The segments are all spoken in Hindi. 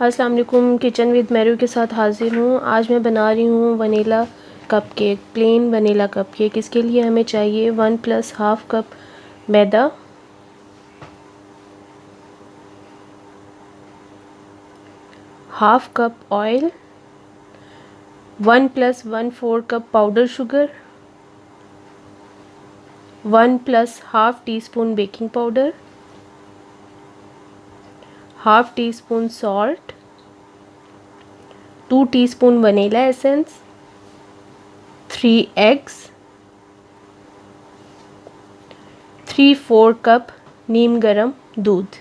अस्सलाम वालेकुम। किचन विद मैरू के साथ हाज़िर हूँ। आज मैं बना रही हूँ vanilla cupcake, plain vanilla cupcake. इसके लिए हमें चाहिए 1 + हाफ़ कप मैदा, half cup oil, 1 + 1/4 cup powder sugar, 1 + half tea spoon baking powder, half tea spoon salt, 2 teaspoon vanilla essence, 3 eggs, 3/4 cup नीम गरम दूध।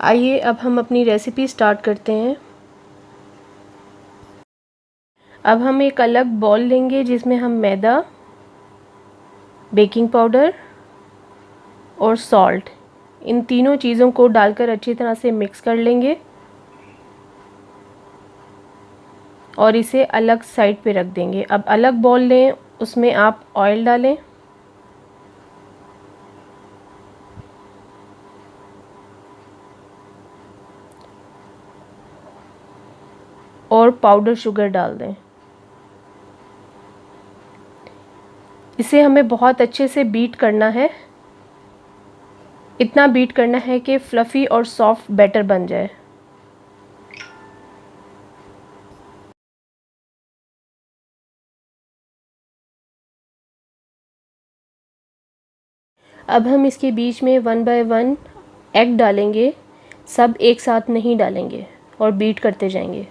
आइए अब हम अपनी रेसिपी स्टार्ट करते हैं। अब हम एक अलग बॉल लेंगे जिसमें हम मैदा, बेकिंग पाउडर और सॉल्ट, इन तीनों चीज़ों को डालकर अच्छी तरह से मिक्स कर लेंगे और इसे अलग साइड पे रख देंगे। अब अलग बॉल लें, उसमें आप ऑयल डालें और पाउडर शुगर डाल दें। इसे हमें बहुत अच्छे से बीट करना है, इतना बीट करना है कि फ्लफ़ी और सॉफ्ट बैटर बन जाए। अब हम इसके बीच में 1 बाय 1 एग डालेंगे, सब एक साथ नहीं डालेंगे और बीट करते जाएंगे।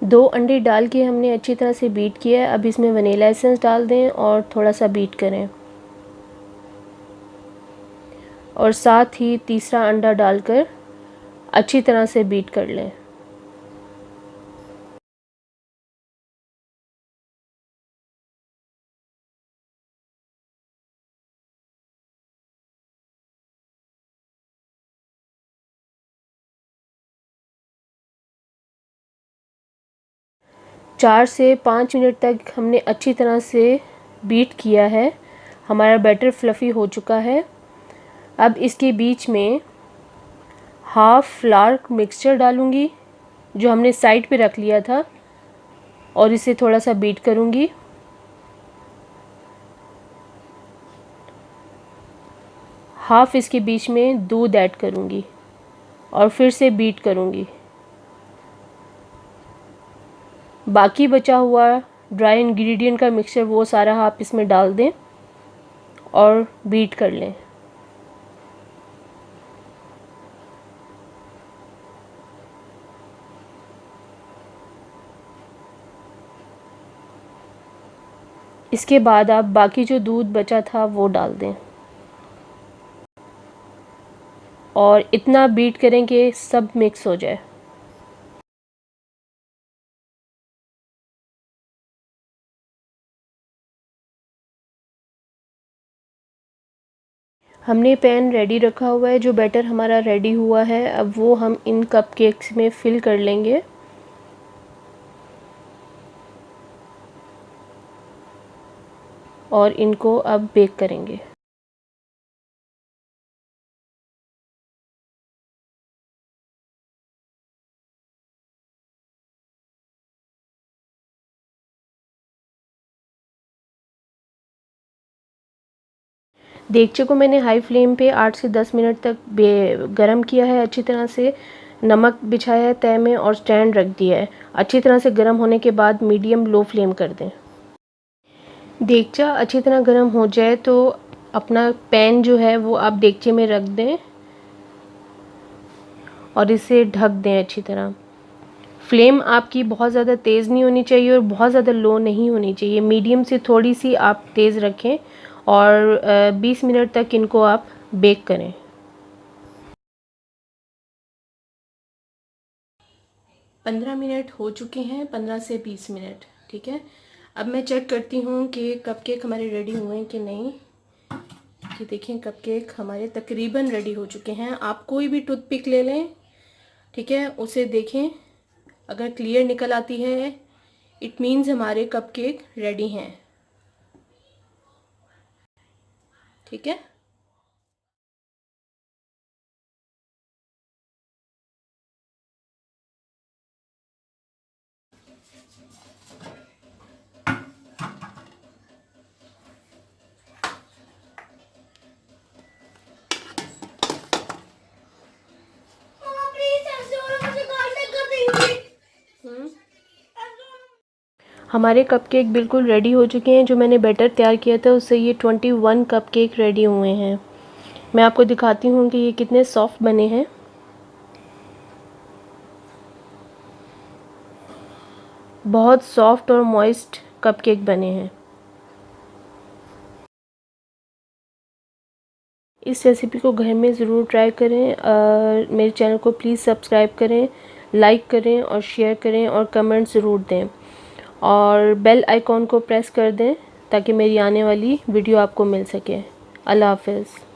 दो अंडे डाल के हमने अच्छी तरह से बीट किया है। अब इसमें वनीला एसेंस डाल दें और थोड़ा सा बीट करें और साथ ही तीसरा अंडा डालकर अच्छी तरह से बीट कर लें। चार से 5 मिनट तक हमने अच्छी तरह से बीट किया है। हमारा बैटर फ्लफ़ी हो चुका है। अब इसके बीच में हाफ़ फ्लावर मिक्सचर डालूँगी जो हमने साइड पे रख लिया था और इसे थोड़ा सा बीट करूँगी। हाफ़ इसके बीच में दूध ऐड करूँगी और फिर से बीट करूँगी। बाकी बचा हुआ ड्राई इंग्रेडिएंट का मिक्सचर वो सारा आप इसमें डाल दें और बीट कर लें। इसके बाद आप बाकी जो दूध बचा था वो डाल दें और इतना बीट करें कि सब मिक्स हो जाए। हमने पैन रेडी रखा हुआ है, जो बैटर हमारा रेडी हुआ है अब वो हम इन कपकेक्स में फिल कर लेंगे और इनको अब बेक करेंगे। देगचे को मैंने हाई फ्लेम पे 8 से 10 मिनट तक गरम किया है। अच्छी तरह से नमक बिछाया है तय में और स्टैंड रख दिया है। अच्छी तरह से गर्म होने के बाद मीडियम लो फ्लेम कर दें। देगचा अच्छी तरह गर्म हो जाए तो अपना पैन जो है वो आप देगचे में रख दें और इसे ढक दें अच्छी तरह। फ्लेम आपकी बहुत ज़्यादा तेज़ नहीं होनी चाहिए और बहुत ज़्यादा लो नहीं होनी चाहिए, मीडियम से थोड़ी सी आप तेज़ रखें और 20 मिनट तक इनको आप बेक करें। 15 मिनट हो चुके हैं, 15 से 20 मिनट, ठीक है। अब मैं चेक करती हूँ कि कपकेक हमारे रेडी हुए हैं कि नहीं। कि देखें कपकेक हमारे तकरीबन रेडी हो चुके हैं। आप कोई भी टूथपिक ले लें, ठीक है, उसे देखें, अगर क्लियर निकल आती है इट मीन्स हमारे कपकेक रेडी हैं। ठीक है। हमारे कपकेक बिल्कुल रेडी हो चुके हैं। जो मैंने बैटर तैयार किया था उससे ये 21 कपकेक रेडी हुए हैं। मैं आपको दिखाती हूँ कि ये कितने सॉफ्ट बने हैं। बहुत सॉफ्ट और मॉइस्ट कपकेक बने हैं। इस रेसिपी को घर में ज़रूर ट्राई करें। मेरे चैनल को प्लीज़ सब्सक्राइब करें, लाइक करें और शेयर करें और कमेंट ज़रूर दें और बेल आइकॉन को प्रेस कर दें ताकि मेरी आने वाली वीडियो आपको मिल सके। अल्लाह हाफ़िज़।